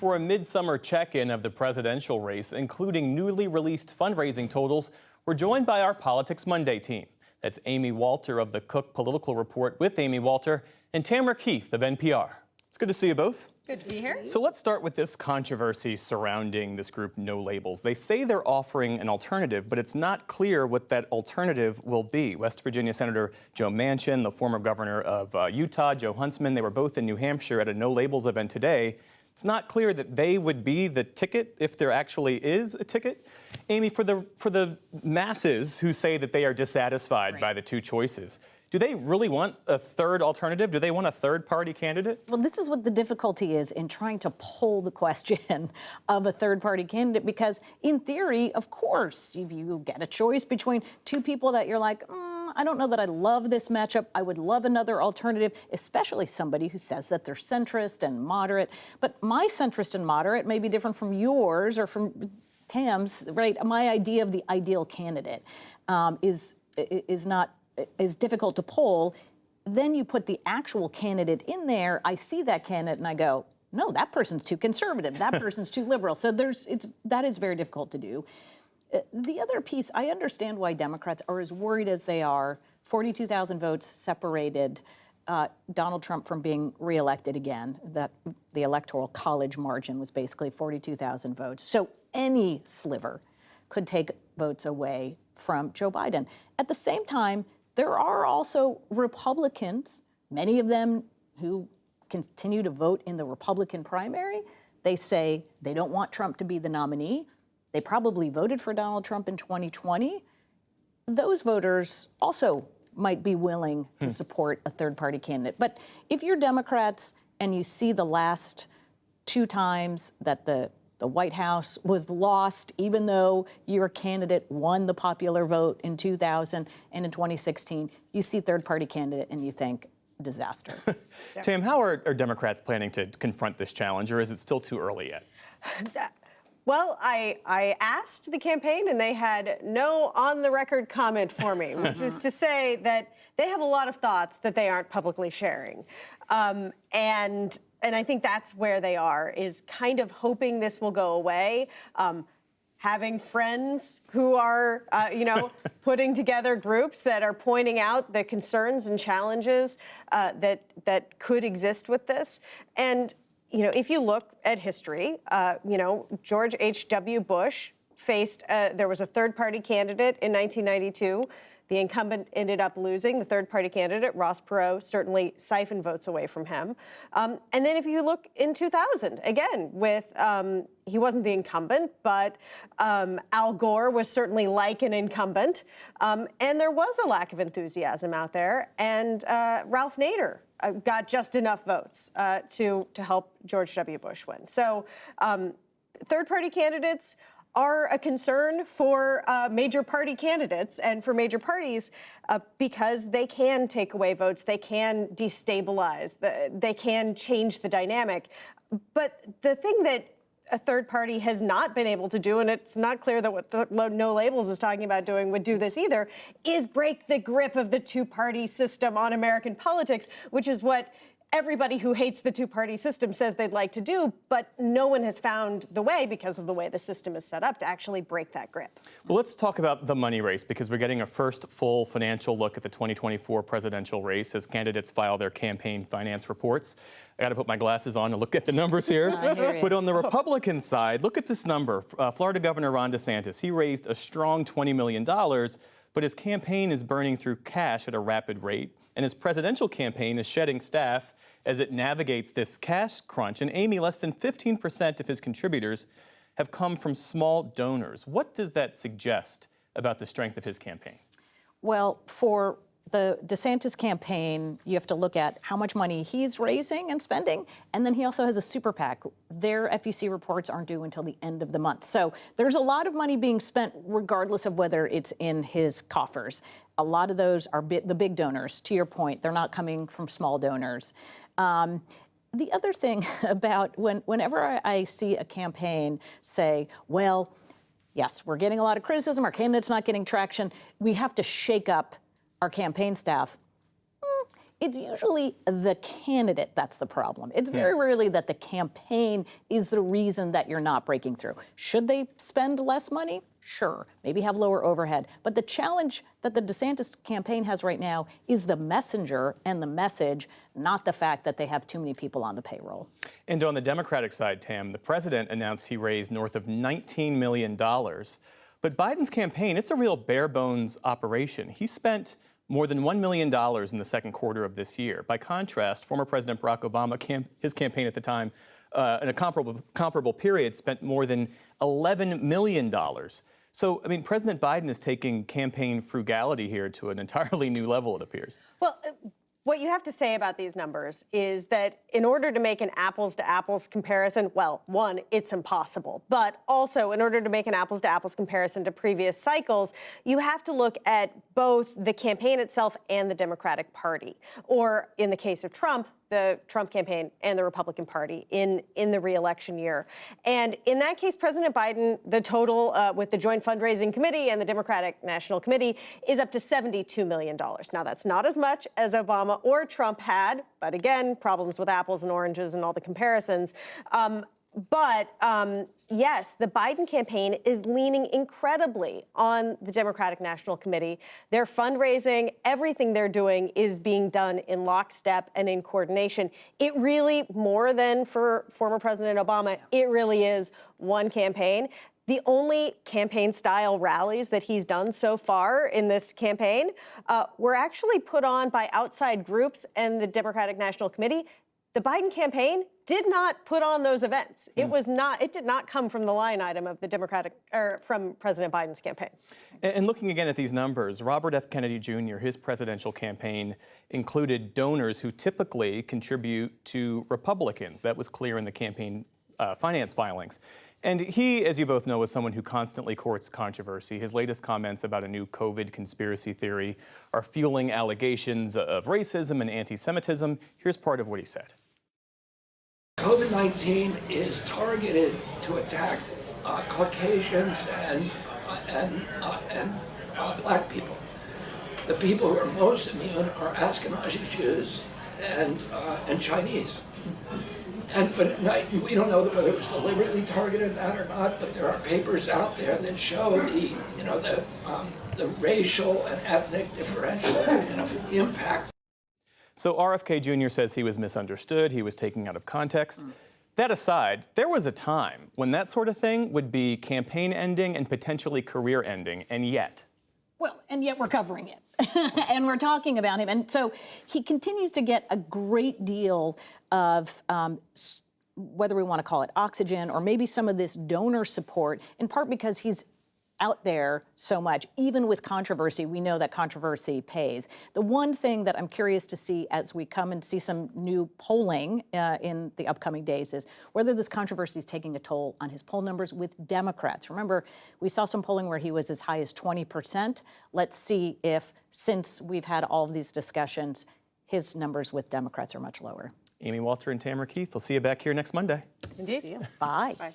for a midsummer check-in of the presidential race, including newly released fundraising totals. We're joined by our Politics Monday team. That's Amy Walter of the Cook Political Report with Amy Walter and Tamara Keith of NPR. It's good to see you both. Good to be here. So let's start with this controversy surrounding this group, No Labels. They say they're offering an alternative, but it's not clear what that alternative will be. West Virginia Senator Joe Manchin, the former governor of Utah, Joe Huntsman, they were both in New Hampshire at a No Labels event today. It's not clear that they would be the ticket, if there actually is a ticket. Amy, for the masses who say that they are dissatisfied by the two choices, do they really want a third alternative? Do they want a third-party candidate? Well, this is what the difficulty is in trying to poll the question of a third-party candidate, because in theory, of course, if you get a choice between two people that you're like, I don't know that I love this matchup, I would love another alternative, especially somebody who says that they're centrist and moderate. But my centrist and moderate may be different from yours or from Tam's, right? My idea of the ideal candidate is difficult to poll. Then you put the actual candidate in there. I see that candidate and I go, no, that person's too conservative. That person's too liberal. So that is very difficult to do. The other piece, I understand why Democrats are as worried as they are. 42,000 votes separated Donald Trump from being reelected again. That the Electoral College margin was basically 42,000 votes. So any sliver could take votes away from Joe Biden. At the same time, there are also Republicans, many of them who continue to vote in the Republican primary. They say they don't want Trump to be the nominee. They probably voted for Donald Trump in 2020. Those voters also might be willing to support a third-party candidate. But if you're Democrats and you see the last two times that the White House was lost, even though your candidate won the popular vote in 2000 and in 2016, you see third-party candidate and you think, disaster. Tam, how are Democrats planning to confront this challenge, or is it still too early yet? Well, I asked the campaign and they had no on-the-record comment for me, which is to say that they have a lot of thoughts that they aren't publicly sharing. And I think that's where they are, is kind of hoping this will go away. Having friends who are, putting together groups that are pointing out the concerns and challenges that could exist with this. And if you look at history, George H.W. Bush faced, there was a third-party candidate in 1992. The incumbent ended up losing. The third-party candidate, Ross Perot, certainly siphoned votes away from him. And then if you look in 2000, again, with, he wasn't the incumbent, but Al Gore was certainly like an incumbent. And there was a lack of enthusiasm out there. And Ralph Nader got just enough votes to help George W. Bush win. So third-party candidates are a concern for major party candidates and for major parties because they can take away votes, they can destabilize, they can change the dynamic. But the thing that a third party has not been able to do, and it's not clear that what the No Labels is talking about doing would do this either, is break the grip of the two-party system on American politics, which is what everybody who hates the two-party system says they'd like to do, but no one has found the way, because of the way the system is set up, to actually break that grip. Well, let's talk about the money race, because we're getting a first full financial look at the 2024 presidential race as candidates file their campaign finance reports. I got to put my glasses on to look at the numbers here. But on the Republican side, look at this number. Florida Governor Ron DeSantis, he raised a strong $20 million, but his campaign is burning through cash at a rapid rate, and his presidential campaign is shedding staff as it navigates this cash crunch. And Amy, less than 15% of his contributors have come from small donors. What does that suggest about the strength of his campaign? Well, for the DeSantis campaign, you have to look at how much money he's raising and spending, and then he also has a super PAC. Their FEC reports aren't due until the end of the month. So there's a lot of money being spent regardless of whether it's in his coffers. A lot of those are the big donors, to your point. They're not coming from small donors. The other thing about whenever I see a campaign say, well, yes, we're getting a lot of criticism, our candidate's not getting traction, we have to shake up our campaign staff. it's usually the candidate that's the problem. It's very rarely that the campaign is the reason that you're not breaking through. Should they spend less money? Sure, maybe have lower overhead. But the challenge that the DeSantis campaign has right now is the messenger and the message, not the fact that they have too many people on the payroll. And on the Democratic side, Tam, the president announced he raised north of $19 million. But Biden's campaign, it's a real bare bones operation. He spent more than $1 million in the second quarter of this year. By contrast, former President Barack Obama, his campaign at the time, in a comparable period, spent more than $11 million. So, I mean, President Biden is taking campaign frugality here to an entirely new level, it appears. Well, what you have to say about these numbers is that in order to make an apples to apples comparison, well, one, it's impossible. But also, in order to make an apples to apples comparison to previous cycles, you have to look at both the campaign itself and the Democratic Party. Or in the case of Trump, the Trump campaign and the Republican Party in the re-election year. And in that case, President Biden, the total with the Joint Fundraising Committee and the Democratic National Committee is up to $72 million. Now, that's not as much as Obama or Trump had, but again, problems with apples and oranges and all the comparisons. Yes, the Biden campaign is leaning incredibly on the Democratic National Committee. Their fundraising, everything they're doing is being done in lockstep and in coordination. It really, more than for former President Obama, it really is one campaign. The only campaign-style rallies that he's done so far in this campaign were actually put on by outside groups and the Democratic National Committee. The Biden campaign did not put on those events. It did not come from the line item of the from President Biden's campaign. And looking again at these numbers, Robert F. Kennedy Jr., his presidential campaign included donors who typically contribute to Republicans. That was clear in the campaign finance filings. And he, as you both know, is someone who constantly courts controversy. His latest comments about a new COVID conspiracy theory are fueling allegations of racism and anti-Semitism. Here's part of what he said. COVID-19 is targeted to attack Caucasians and black people. The people who are most immune are Ashkenazi Jews and Chinese. But we don't know whether it was deliberately targeted that or not. But there are papers out there that show the racial and ethnic differential impact. So RFK Jr. says he was misunderstood, he was taken out of context. That aside, there was a time when that sort of thing would be campaign ending and potentially career ending, and yet. Well, and yet we're covering it. And we're talking about him. And so he continues to get a great deal of whether we want to call it oxygen or maybe some of this donor support, in part because he's out there so much. Even with controversy, we know that controversy pays. The one thing that I'm curious to see as we come and see some new polling in the upcoming days is whether this controversy is taking a toll on his poll numbers with Democrats. Remember, we saw some polling where he was as high as 20%. Let's see if, since we've had all of these discussions, his numbers with Democrats are much lower. Amy Walter and Tamara Keith, we'll see you back here next Monday. Indeed. Bye. Bye.